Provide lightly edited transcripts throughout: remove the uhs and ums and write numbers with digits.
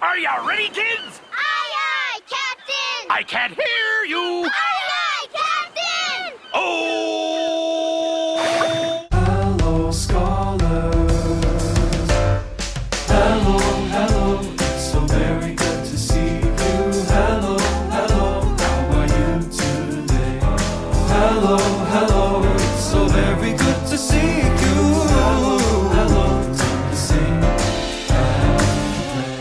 Are you ready, kids? Aye, aye, Captain! I can't hear you! Aye, aye, Captain! Oh! Hello, scholars. Hello, hello. It's so very good to see you. Hello, hello. How are you today? Hello, hello. It's so very good to see you. Hello, hello. Time to sing and play.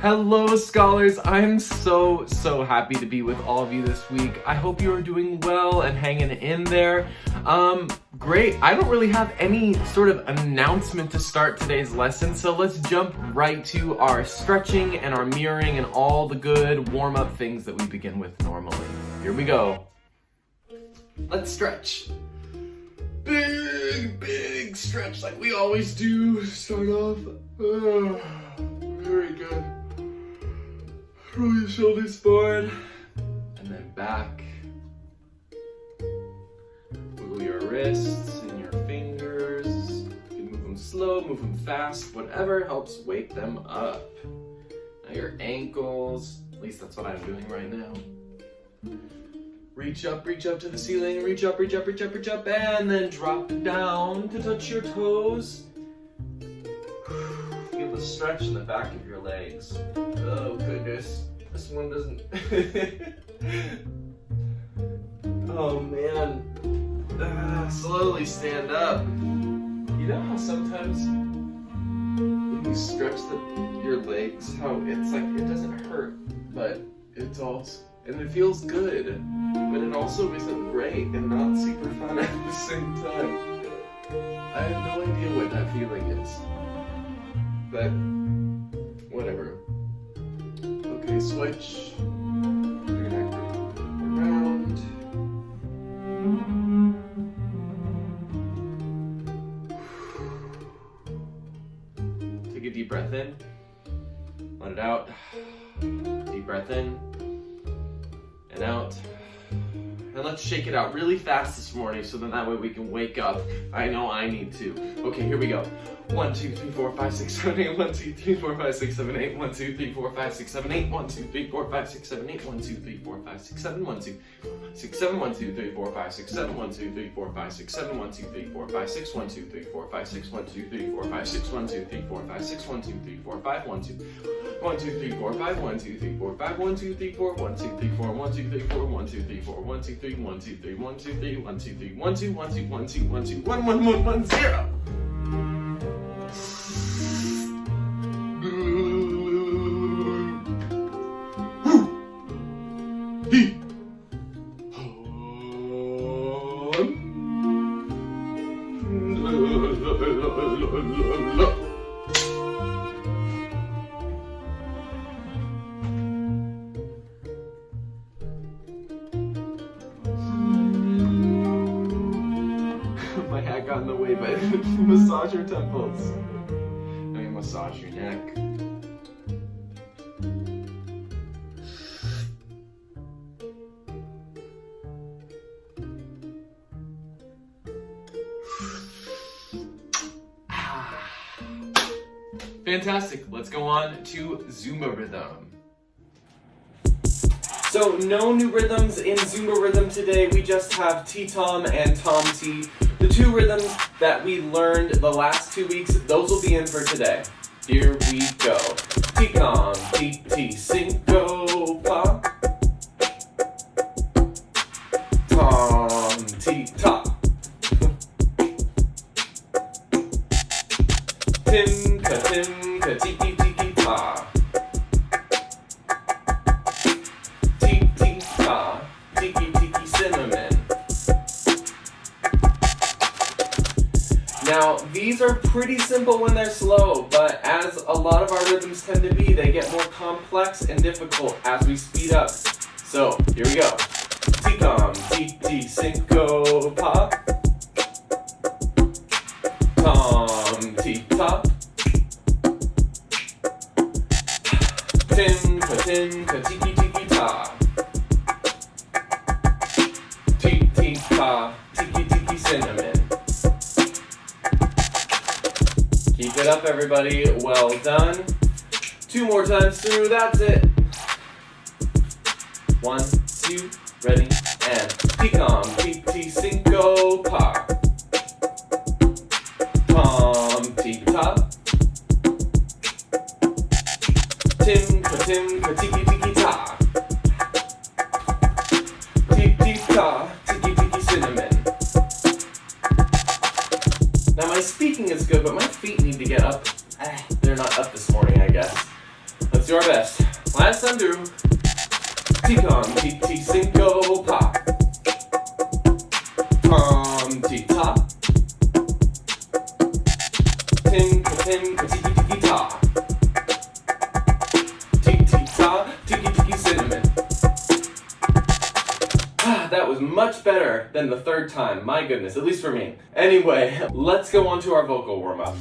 Hello, scholars. I'm so happy to be with all of you this week. I hope you are doing well and hanging in there. Great. I don't really have any sort of announcement to start today's lesson, so let's jump right to our stretching and our mirroring and all the good warm-up things that we begin with normally. Here we go. Let's stretch. Big stretch like we always do. Start off. Very good. Roll your shoulders forward, and then back. Wiggle your wrists and your fingers. You can move them slow, move them fast, whatever helps wake them up. Now your ankles, at least that's what I'm doing right now. Reach up to the ceiling, reach up, and then drop down to touch your toes. Feel the stretch in the back of your legs. Oh goodness, this one doesn't. Oh man. Slowly stand up. You know how sometimes when you stretch your legs, how it's like it doesn't hurt, but it's also, and it feels good, but it also isn't great and not super fun at the same time. I have no idea what that feeling is. But whatever. Okay, switch. Your neck around. Take a deep breath in. Let it out. Deep breath in and out. And let's shake it out really fast this morning so that way we can wake up. I know I need to. Okay, here we go. 1, 2, 3, 4, 5, 6, 7, 8. 1, 2, 3, 4, 5, 6, 7, 8. 1, 2, 3, 4, 5, 6, 7, 8. 1, 2, 3, 4, 5, 6, 7, 8. 1, 2, 3, 4, 5, 6, 7. 1, 2, 6, 7. 1, 2, 3, 4, 5, 6, 7. 1, 2, 3, 4, 5, 6, 7. 1, 2, 3, 4, 5, 6. 1, 2, 3, 4, 5, 6. 1, 2, 3, 4, 5, 6. 1, 2, 3, 4, 5, 6. 1, 2, 3, 4, 5. 1, 2, 1, 2, 3, 4, 5. 1, 2, 3, 4, 5. 1, 2, 3, 4. 1, 2, 3, 4. 1, 2, 3, 4. 1, 2, 3, 4. 1, 2, 3. 1, 2, 3. 1, 2, 3. 1, 2, 3. 1, 2, 1, 2, 1, 2, 1, 2, 1, 1, 1, 1, 0. My hat got in the way, but massage your temples. I mean, massage your neck. Fantastic. Let's go on to Zumba rhythm. So no new rhythms in Zumba rhythm today. We just have T-Tom and Tom-T. The two rhythms that we learned the last 2 weeks, those will be in for today. Here we go. T-Tom, T-T, syncopa. Tom-T-Ta. Timka, tiki-tiki-ta. Tiki-ta, tiki-tiki cinnamon. Now, these are pretty simple when they're slow, but as a lot of our rhythms tend to be, they get more complex and difficult as we speed up. So, here we go. T-com, T-T, syncopa. Tom-T-ta. Tim-ka, tiki-tiki-ta. Tiki-ta, tiki-tiki cinnamon. Keep it up, everybody. Well done. 2 more times through, that's it. 1, 2, ready, and T-com, T-T, cinco, par. Tom, T-ta. Tim, ka-tim, ka-tiki, tiki-ta. Tiki-ta, tiki-tiki, cinnamon. Now my speaking is good, but my feet need to get up. They're not up this morning, I guess. Let's do our best. Last time through. T-con, T-T, cinco, pa. Tom, T-ta. Tim, ka-tim, ka-tiki, tiki-ta. Tiki-ta, tiki-tiki, cinnamon. That was much better than the 3rd time. My goodness, at least for me. Anyway, let's go on to our vocal warm-up.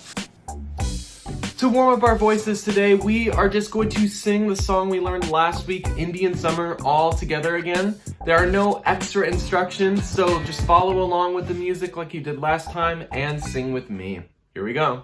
To warm up our voices today, we are just going to sing the song we learned last week, Indian Summer, all together again. There are no extra instructions, so just follow along with the music like you did last time and sing with me. Here we go.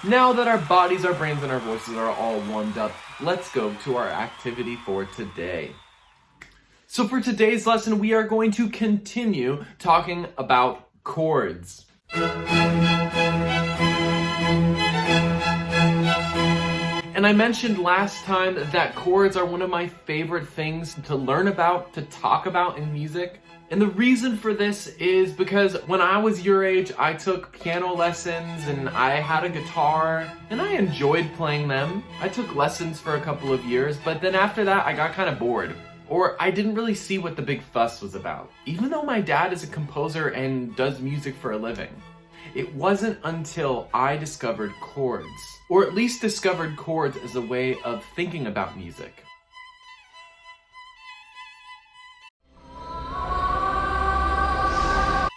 Now that our bodies, our brains, and our voices are all warmed up, let's go to our activity for today. So for today's lesson, we are going to continue talking about chords. And I mentioned last time that chords are one of my favorite things to learn about, to talk about in music. And the reason for this is because when I was your age, I took piano lessons and I had a guitar and I enjoyed playing them. I took lessons for a couple of years, but then after that, I got kind of bored. Or I didn't really see what the big fuss was about. Even though my dad is a composer and does music for a living. It wasn't until I discovered chords, or at least discovered chords as a way of thinking about music.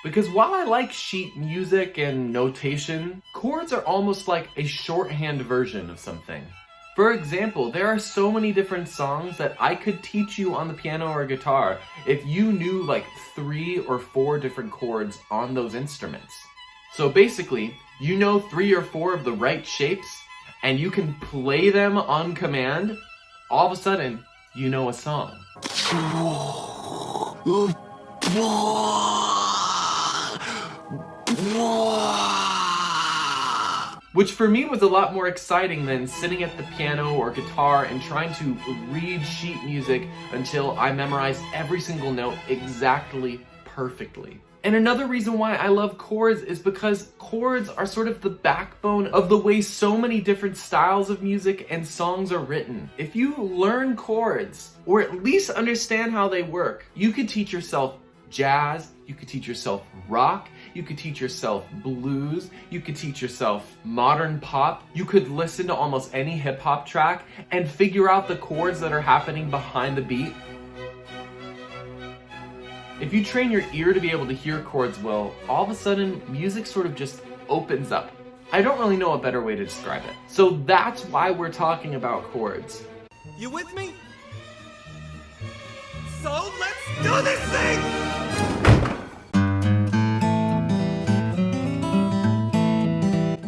Because while I like sheet music and notation, chords are almost like a shorthand version of something. For example, there are so many different songs that I could teach you on the piano or guitar if you knew like 3 or 4 different chords on those instruments. So basically, you know 3 or 4 of the right shapes, and you can play them on command. All of a sudden, you know a song. Which for me was a lot more exciting than sitting at the piano or guitar and trying to read sheet music until I memorized every single note exactly perfectly. And another reason why I love chords is because chords are sort of the backbone of the way so many different styles of music and songs are written. If you learn chords, or at least understand how they work, you could teach yourself jazz, you could teach yourself rock, you could teach yourself blues, you could teach yourself modern pop, you could listen to almost any hip hop track and figure out the chords that are happening behind the beat. If you train your ear to be able to hear chords well, all of a sudden music sort of just opens up. I don't really know a better way to describe it. So that's why we're talking about chords. You with me? So let's do this thing!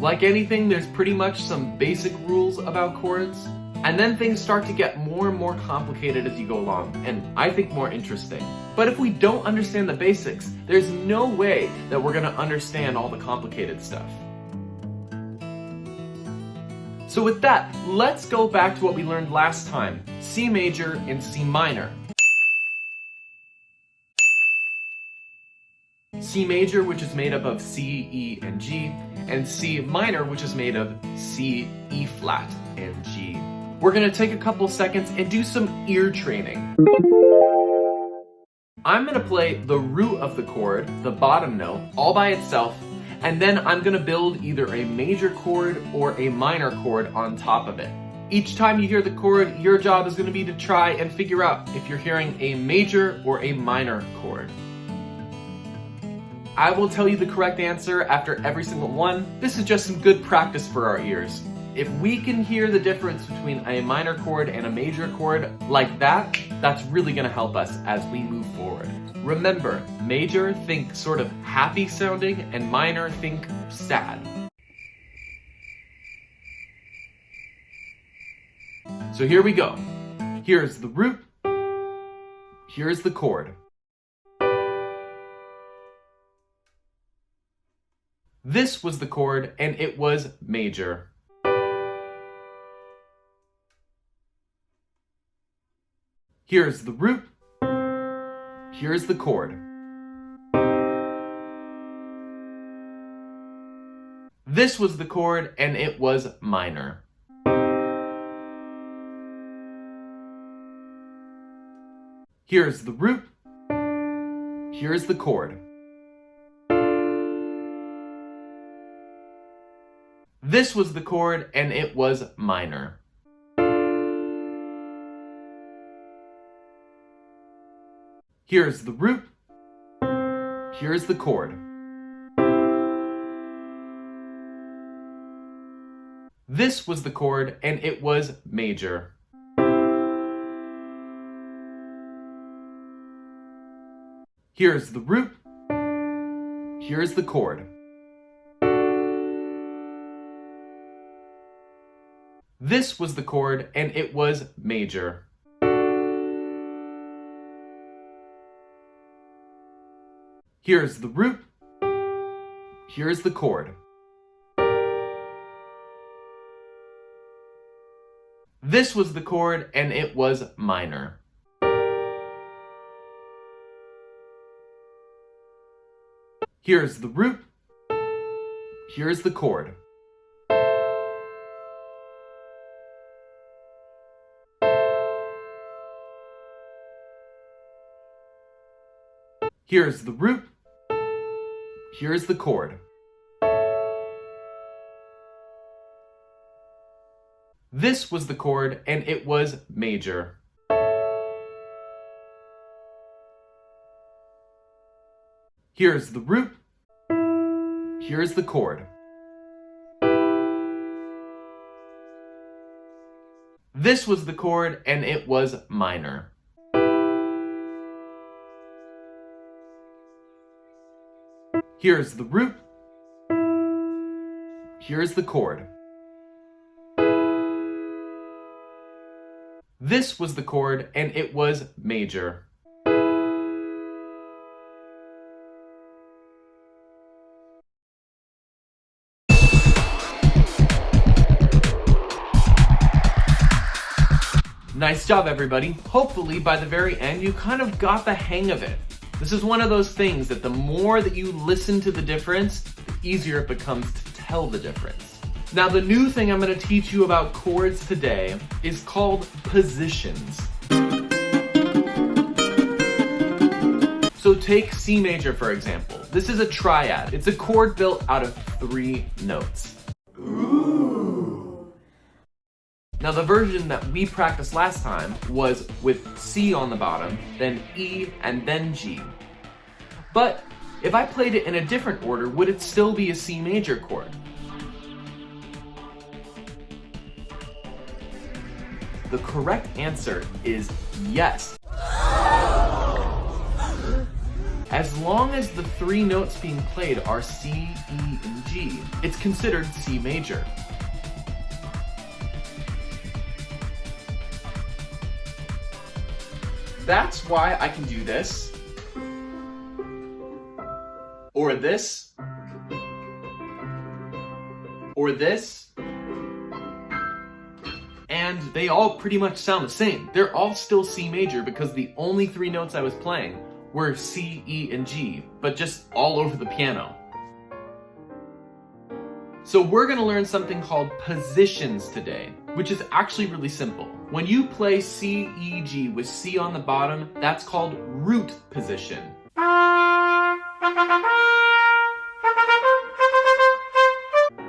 Like anything, there's pretty much some basic rules about chords, and then things start to get more and more complicated as you go along, and I think more interesting. But if we don't understand the basics, there's no way that we're gonna understand all the complicated stuff. So with that, let's go back to what we learned last time, C major and C minor. C major, which is made up of C, E, and G, and C minor, which is made of C, E flat, and G. We're gonna take a couple seconds and do some ear training. I'm gonna play the root of the chord, the bottom note, all by itself, and then I'm gonna build either a major chord or a minor chord on top of it. Each time you hear the chord, your job is gonna be to try and figure out if you're hearing a major or a minor chord. I will tell you the correct answer after every single one. This is just some good practice for our ears. If we can hear the difference between a minor chord and a major chord like that, that's really gonna help us as we move forward. Remember, major, think sort of happy sounding, and minor, think sad. So here we go. Here's the root, here's the chord. This was the chord, and it was major. Here's the root, here's the chord. This was the chord, and it was minor. Here's the root, here's the chord. This was the chord, and it was minor. Here's the root, here's the chord. This was the chord, and it was major. Here's the root, here's the chord. This was the chord, and it was major. Here's the root, here's the chord. This was the chord, and it was minor. Here's the root, here's the chord. Here's the root, here's the chord. This was the chord, and it was major. Here's the root, here's the chord. This was the chord, and it was minor. Here's the root, here's the chord. This was the chord, and it was major. Nice job, everybody. Hopefully, by the very end, you kind of got the hang of it. This is one of those things that the more that you listen to the difference, the easier it becomes to tell the difference. Now, the new thing I'm going to teach you about chords today is called positions. So take C major, for example. This is a triad. It's a chord built out of 3 notes. Now, the version that we practiced last time was with C on the bottom, then E, and then G. But if I played it in a different order, would it still be a C major chord? The correct answer is yes. As long as the 3 notes being played are C, E, and G, it's considered C major. That's why I can do this, or this, or this, and they all pretty much sound the same. They're all still C major because the only 3 notes I was playing were C, E, and G, but just all over the piano. So we're gonna learn something called positions today, which is actually really simple. When you play C, E, G with C on the bottom, that's called root position.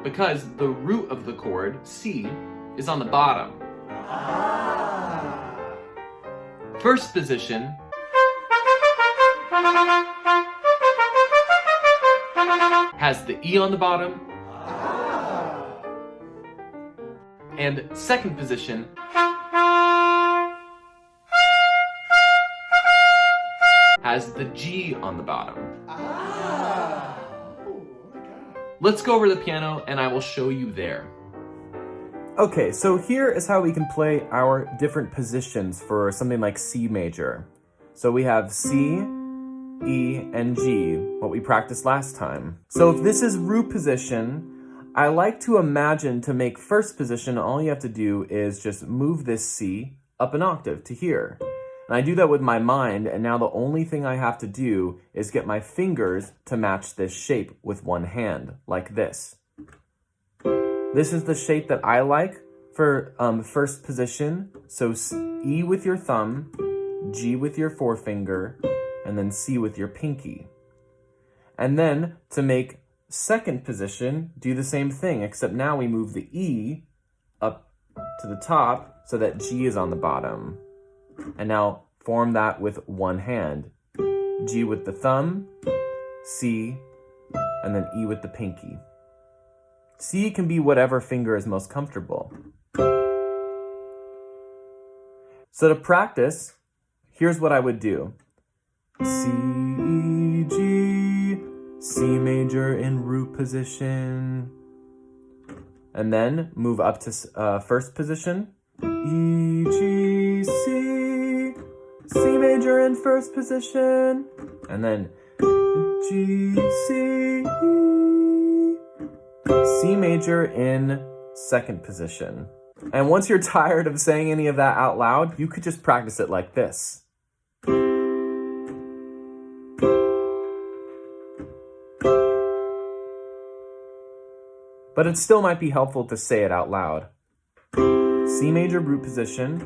Because the root of the chord, C, is on the bottom. First position has the E on the bottom. And second position has the G on the bottom. Let's go over the piano and I will show you there. Okay, so here is how we can play our different positions for something like C major. So we have C, E, and G, what we practiced last time. So if this is root position, I like to imagine to make first position, all you have to do is just move this C up an octave to here. And I do that with my mind, and now the only thing I have to do is get my fingers to match this shape with one hand, like this. This is the shape that I like for first position. So E with your thumb, G with your forefinger, and then C with your pinky. And then to make second position, do the same thing, except now we move the E up to the top so that G is on the bottom. And now form that with one hand. G with the thumb, C, and then E with the pinky. C can be whatever finger is most comfortable. So to practice, here's what I would do. C, E, G, C major in root position. And then move up to first position. E, G, C, C major in first position. And then G, C, E, C major in second position. And once you're tired of saying any of that out loud, you could just practice it like this. But it still might be helpful to say it out loud. C major root position,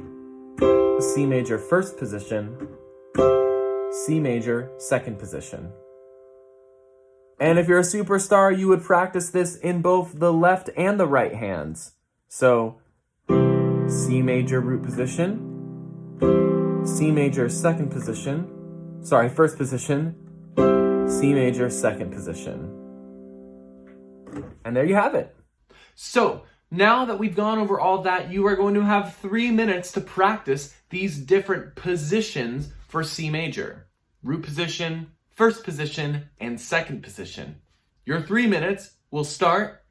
C major first position, C major second position. And if you're a superstar, you would practice this in both the left and the right hands. So, C major root position, C major second position, first position, C major second position. And there you have it. So, now that we've gone over all that, you are going to have 3 minutes to practice these different positions for C major. Root position, first position, and second position. Your 3 minutes will start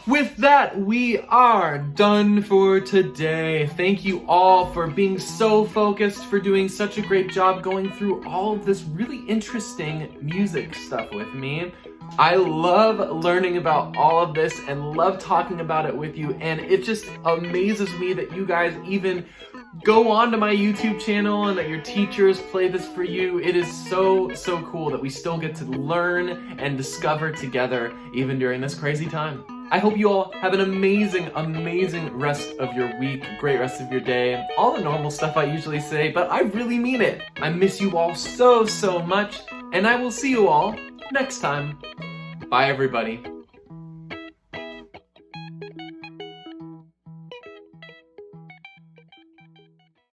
With that, we are done for today. Thank you all for being so focused, for doing such a great job going through all of this really interesting music stuff with me. I love learning about all of this and love talking about it with you, and it just amazes me that you guys even go on to my YouTube channel and that your teachers play this for you. It is so cool that we still get to learn and discover together even during this crazy time. I hope you all have an amazing rest of your week, great rest of your day, all the normal stuff I usually say, but I really mean it. I miss you all so much, and I will see you all next time. Bye, everybody.